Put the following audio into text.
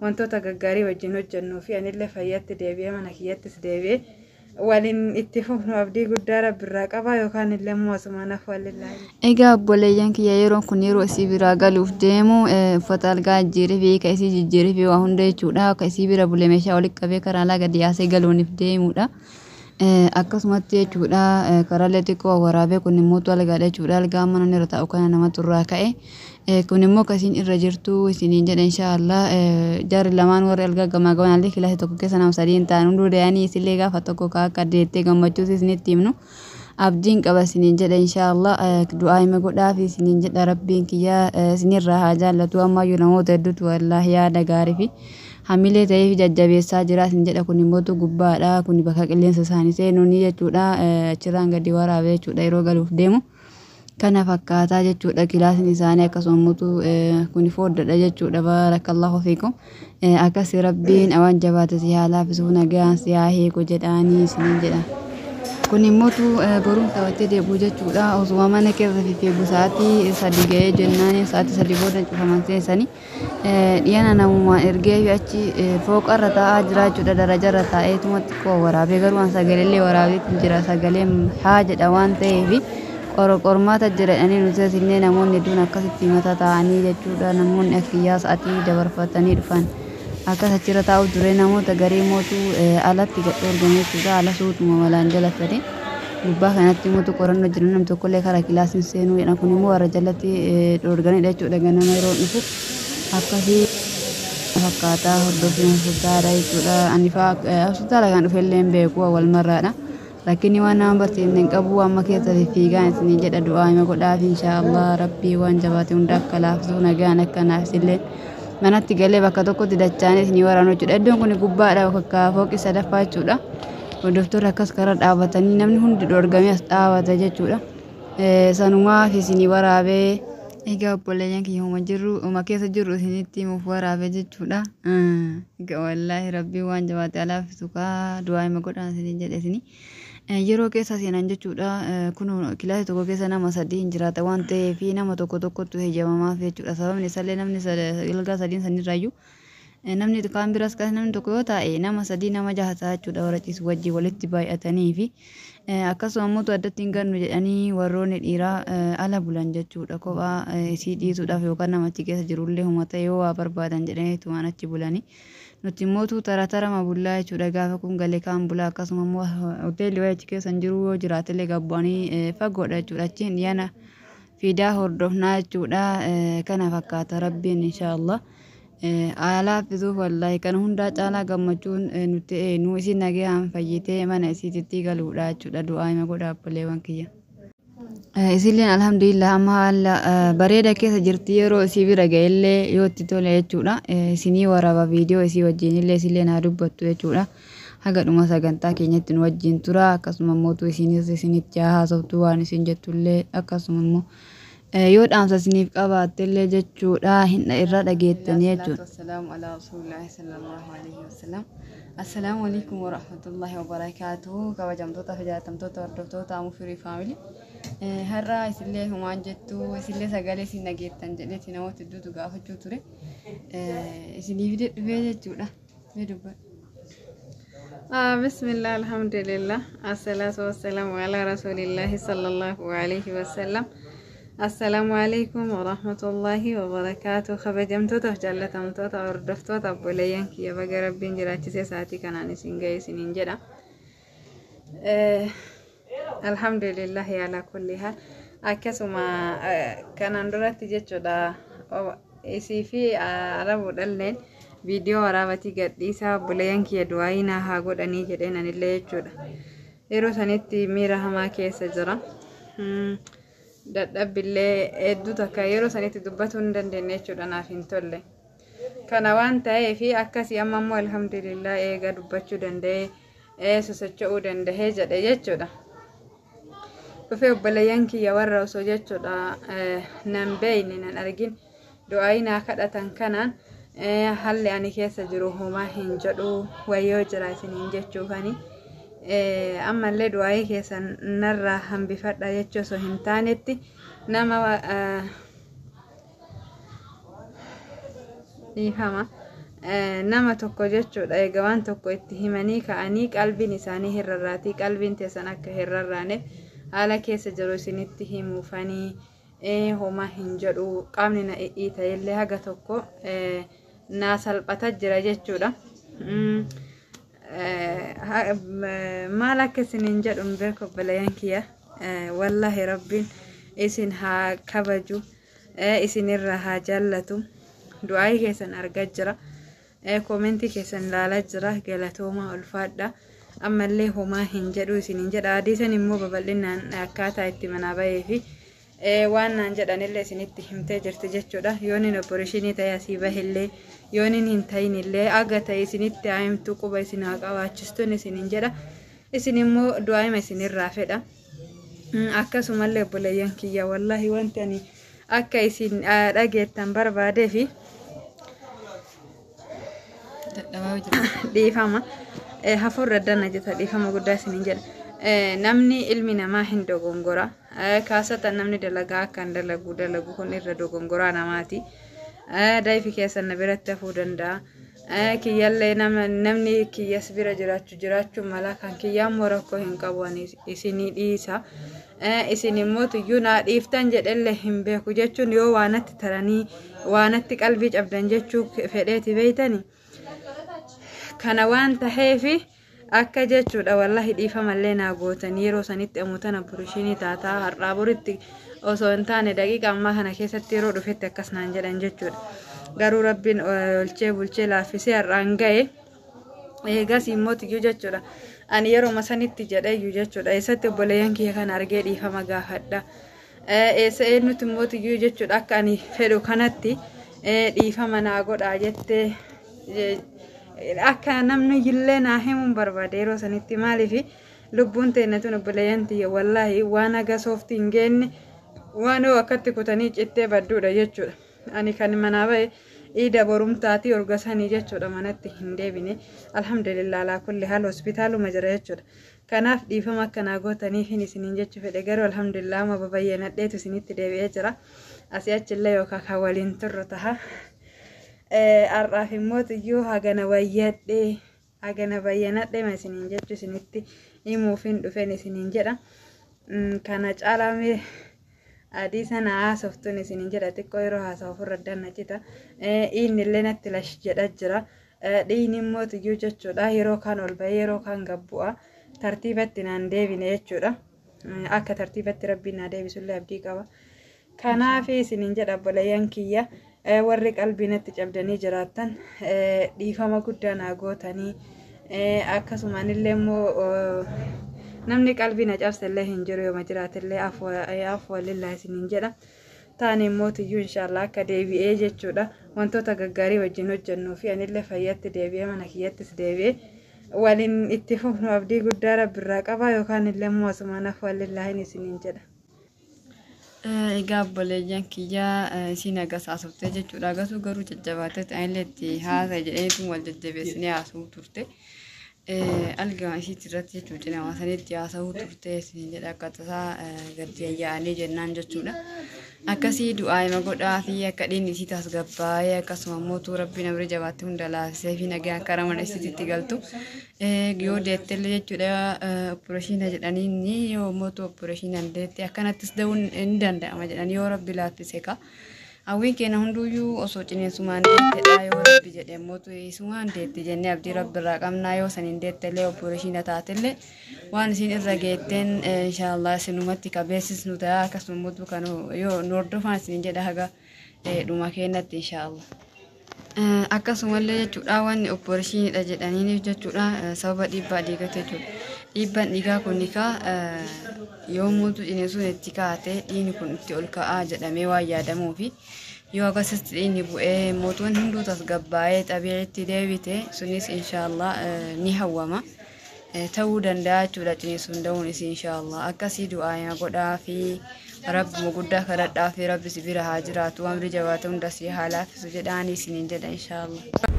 wantoota gaggaarii wajjin hojjennuu fi anillee fayyatti deebi'ee mana kiyyattis deebi'ee waliin itti fufnu abdii guddaa rabbirraa qaba yookaan illee moosuma naaf walillahi. Egaa obboleeyyan kiyya yeroon kun yeroo isii biraa galuuf deemu uffata algaa jijjiiree fi ka isii jijjiiree fi waa hunda jechuudha. Ka isii bira bulee meeshaa walitti qabee karaa alaa gadi yaasee galuuniif deemudha. Akkasumatti jechuudha karaalee xiqqoo waraabee kun immoo algaadha jechuudha. Algaa mana irra taa'u kana nama turraa ka'e. Kun immoo kasiin irra jirtu isiniin jedha inshaallah jarri lamaan warri algaa gamaa gamanaallee kilaasii tokko keessa nama sadii hin taane hunduu dayanii isillee gaafa tokko akka deettee gammachuus isinitti himnu abdiin qaba isiniin jedha inshaallah du'aa hima godhaa fi isiniin jedha rabbiin kiyyaa isinirraa haa jaallatu ammayyuu namoota hedduutu wallaahi yaada gaarii fi hamilee ta'ee fi jajjabeessaa jira isin jedha kun immoo gubbaadha kun bakka qilleensa isaanii seenuuni jechuudha achirraan gadi waraabee jechuudha yeroo galuuf deemu. Kana fakkaataa jechuudha kilaasiin isaanii akkasumas kun fooddadha jechuudha barakallahu fiikum akkasi rabbiin awaan jabaate si haa laafisuuf nagaan si haa hiiku jedhaanii isiniin jedha. Kun immoo boruun taphattee deebi'u jechuudha osuma mana keessa fiigu sa'aatii 3 ga'ee jennaan sa'aatii 3 booda cufaman seensanii dhiyana namumaan ergee fi achi fooqarra taa'aa jira jechuudha darajarra taa'eetuma xiqqoo waraabee garuu sagaleellee waraabeetu jira sagaleen haa jedha waan ta'eef. Qormaata jedhanii nuti isinne namoonni hedduun akkasitti mata ta'anii jechuudha namoonni akkiyyaa sa'aatii dabarfatanii dhufan akkas achirra taa'u duree namoota garii mootu alatti gadhoorgame jechuudha ala suutuma malaan jalatanii gubbaa kanatti mootu qorannoo jiru nam tokkollee karaa kilaasiin seenuu jedhan kun immoo warra jalatti dhoorganidha jechuudha ganama yeroo dhufu akkasii fakkaataa hordofii furdaadha jechuudha anifaa hospitaala kan dhufellee hin beeku wal marraadha. Lakini waan nama barsiifne qabu amma keessa fiigaan isinii jedha du'aa hima godhaaf inshaallah rabbii waan jabaate hunda akka laafisuu nagaan akkanaaf illee manatti galee bakka tokkotti dachaanii isinii waraanu jechuudha. Iddoon kun gubbaadha bakka fooqi sadaffaa jechuudha. Hordoftoonni akkas karaa dhaabatanii namni hundi dhoorgamee as dhaabata jechuudha. Sanumaaf isinii waraabee egaa obboleeyyan kiyya uma keessa jirru isinitti himuuf waraabee jechuudha. Egaa wallaahi rabbii waan jabaate alaafisu kaa du'aa hima godhaan isinii jedhe isinii. Yeroo keessa seenan jechuudha kun kilaasii tokko keessa nama 3 hin jiraata waan ta'eef nama tokkottu heejjamamaaf jechuudha sababni isaallee namni ilgaa 3 sanirraayyuu namni kaan biras kaas namni tokko yoo taa'e nama 3 nama 6 ta'a jechuudha warra ciisu wajjin walitti baay'atanii fi akkasuma immoo addatti hin gannu jedhanii warroonni dhiiraa ala bulan jechuudha kophaa isii dhiisuudhaaf yookaan namachi keessa jirullee humata yoo waa barbaadan jedhanii tumaan achi bulanii. Nuti immoo tara mabullaa jechuudha gaafa kun galee kaan bulaa akkasuma immoo hoteelli wayii achi keessa jiru yoo jiraatellee gabbu'anii fagoodha jechuudha achiin dhiyana fiidaa hordofnaa jechuudha kana fakkaata rabbiin inshaallah alaafisuuf wallaahi kan hundaa caalaa gammachuun nuti nu isin nagaan fayyitee mana isiititti galuudha jechuudha du'aa hima godhaa obboleewwan kiyya. Isilleen alhamdulillah amma haala bareeda keessa jirti yeroo isii bira ga'ellee yoo itti tole jechuudha isinii waraaba viidiyoo isii wajjin illee isilleen haa dubbattu jechuudha haga dhuma sagantaa keenyatti nu wajjin tura akkasuma mootu isinis isinitti haasoftu waan isin jettullee akkasuma immoo yoo dhaamsa isiniif qabaattellee jechuudha hin irra dhageettanii jechuudha. Assalaamu alaa rasuulillahi sallallahu alaihi wasallam. Assalamu alaikum warahmatullahi wabarakatuh. Kabajamtoota fi jaallatamtoota hordoftoota Amufirii Faamilii. Har'a isillee humaan jettu isillee sagalee isin dhageettan jedheeti namoota hedduutu gaafachuu ture. Isiniif dhufee jechuudha. Mee dubbadhu. Bismillah alhamdulillah assalatu wassalamu ala rasulillahi sallallahu alaihi wasallam. Assalamu alaikum warahmatullahi wabarakatuh. Kabajamtoota fi jaallatamtoota hordoftoota obboleeyyan kiyya baga rabbiin jiraachisee sa'aatii kanaan isin ga'e isiniin jedha. Alhamdulillah ala kulli haal akkasuma kanaan duratti jechuudha isii fi arabuudhalleen viidiyoo waraabatii gadhiisaa obboleeyyan kiyya du'aayinaa haa godhanii jedheen anillee jechuudha. Yeroo sanitti miira hamaa keessa jira. Dadhabbillee hedduu takka yeroo sanitti dubbatuu hin dandeenye jechuudha naaf hin tolle. Kana waan ta'eef akkasii amma immoo alhamdulillah eega dubbachuu danda'ee sosocho'uu danda'ee jedhe jechuudha. Dhufee obboleeyyan kiyya warra osoo jechuudha nan beeyne nan argin du'aayinaa kadhatan kanaan haalli ani keessa jiru homaa hin jedhu wayyoo jira isiniin jechuufani. Ammallee du'aayii keessan narraa hambifadha jechuu osoo hin taanetti nama dhiifama nama tokko jechuudha egaa waan tokko itti himanii ka'anii qalbiin isaanii hirrarraatii qalbiin teessan akka hirrarraaneef haala keessa jiru isinitti himuufanii homaa hin jedhu qaamni na dhiita illee haga tokko naa salphata jira jechuudha. maal akka isiniin jedhu hin beeku obboleeyyan kiyya wallahi rabbiin isin haa kabaju isinirraa haa jaallatu du'aa keessan argaa jira. Koomenti keessan ilaalaa jira galatooma ulfaadha ammallee homaa hin jedhu isiniin jedha hadiisan immoo babal'inaan akkaataa itti manaa bahee fi waan naan jedhanillee isinitti himtee jirti jechuudha. Yoonin opereeshinii ta'ee asii bahillee yoonin hin ta'inillee aga ta'e isinitti haayimtu quba isin haa qabaachistuun isiniin jedha. Isin immoo du'aayima isinirraa fedha. Akkasumallee obboleeyyan kiyya wallahi wanti ani akka isin dhageettan barbaadee fi dhiifama hafuurra danna jeta dhiifama guddaa isiniin jedha. Namni ilmi namaa hin dogongora kaasatan namni dalagaa akkan dalagu kun irra dogongoraa namaati. Daa'ifi keessan na biratti hafuu danda'a. Kiyyallee namni kiyyas bira jiraachuu mala kan kiyyaan moo rakkoo hin qabu isinii dhiisa. Isin immoo tuyyuu naa dhiiftan jedhellee hin beeku jechuun yoo waanatti taranii waanatti qalbii cabdan jechuu fedheeti beeytani. Kana waan taheefi akka jechuudha wallahi dhiifamallee naa gootanii yeroo sanitti amuutan opereeshinii taataa har'aa boritti osoo hin taane daqiiqa ammaa kana keessatti yeroo dhufetti akkas naan jedhan jechuudha. Garuu rabbiin olchee bulchee laaffisee har'aan ga'e eegas immoo tuyyuu jechuudha. Ani yeroo masanitti jedheyyuu jechuudha eessatti obboleeyyan kiyya kana argee dhiifama gaafadha. Eessa eenyutti immoo tuyyuu jechuudha akka ani fedhu kanatti dhiifama naa godhaa jettee akka namni illee naa himuun barbaade yeroo sanitti maaliif lubbuun teennatuun obboleeyyan tiyya wallahi waan aga sooftii hin geenne waan akkatti kutanii cittee badduudha jechuudha. Ani kan manaa bahe ida borumtaati orgasanii jechuudha manatti hin deebine alhamdulillah laa kulli haal hospitaaluma jira jechuudha. Kanaaf dhiifama akkanaa gootaniif hin isiniin jechuu fedhe garuu alhamdulillah ma babayyanadheetu isinitti deebi'ee jira. Asii achillee yookaan kan waliin turru taha. Har'aaf immoo tuyyuu hagana bayyanadhee ma isiniin jechuu isinitti himuuf hin dhufeen isiniin jedha. Kana caalame adii sana haasoftuun isiniin jedha xiqqoo yeroo haasa'u ofirra danna cita. Inni illee natti lash jedha jira. Dhiin immoo tuyyuu jechuudha yeroo kaan ol bahee yeroo kaan gabbu'a tartiibatti naan deebine jechuudha. Akka tartiibatti rabbiin naa deebisullee abdii qaba. Kanaaf isiniin jedha obboleeyyan kiyya warri qalbiinatti cabdanii jiraattan dhiifama guddaa naa gootanii akkasumanillee immoo namni qalbii na cabsellee hin jiru yooma jiraatillee afwa lillahi isiniin jedha. Taane immoo tuyyuu inshallah akka deebi'ee jechuudha wantoota gaggaarii wajjin hojjennuu fi anillee fayyatti deebi'ee mana kiyyattis deebi'ee waliin itti fufnu abdii guddaa rabbirraa qaba yookaan illee immoo asumaan afwa lillahi isiniin jedha. Egaa obboleeyyan kiyyaa isin agas haasofte jechuudha. Agasuu garuu jajjabaatee ta'ellee itti haasa jedheetu wal jajjabeessinee haasa'uu turte. Algama isiitti irratti jechuudha cinaa sanitti haasa'uu turte isin jedha akka tasaa gadi ayyaanee jennaan jechuudha. Akkasii du'aayima godhaa fi akka dhiinni isii tasgabbaa'ee akkasuma mootuu rabbiin amri jabaatti hunda laafisee fi nagaa akka ramana isiitti galtu yoo deettellee jechuudha opereeshina jedhanii yoo mootuu opereeshina deette akkanattis da'uun hin danda'ama jedhanii yoo rabbi laaffise ka hawwiin keenya hunduyyuu osoo cineensumaan deettedha yoo rabbi jedhee mootuu isumaan deetti jennee abdii rabbiirraa qabnaa yoo saniin deettellee opereeshina taatellee waan isin irra geetteen inshallah sinumatti qabeessisnu ta'a akkasuma mootuu kan yoo nordofaan isin jedha haga dhuma keenyatti inshallah. Akkasumallee jechuudha wanni opereeshiniidha jedhaniiniif jechuudha sababa dhiibbaa dhiigate jechuudha. Dhiibbaan dhiigaa kun yoo mootuu cineensuun itti kaa'ate dhiigni kun itti ol ka'aa jedhamee waan yaadamuu fi yoo akkasitti dhiigni bu'ee mootuun hunduu tasgabbaa'ee xabii'itti deebite sunis inshallah ni hawwama. ta'uu danda'a jechuudha cineensuun da'uun isii inshallah akkasii du'aayima godhaa fi rabbi guddaa kadhadhaa fi rabbi si bira haa jiraatu amri jabaate hunda si haa laaffisu jedhaanii isiniin jedha inshallah.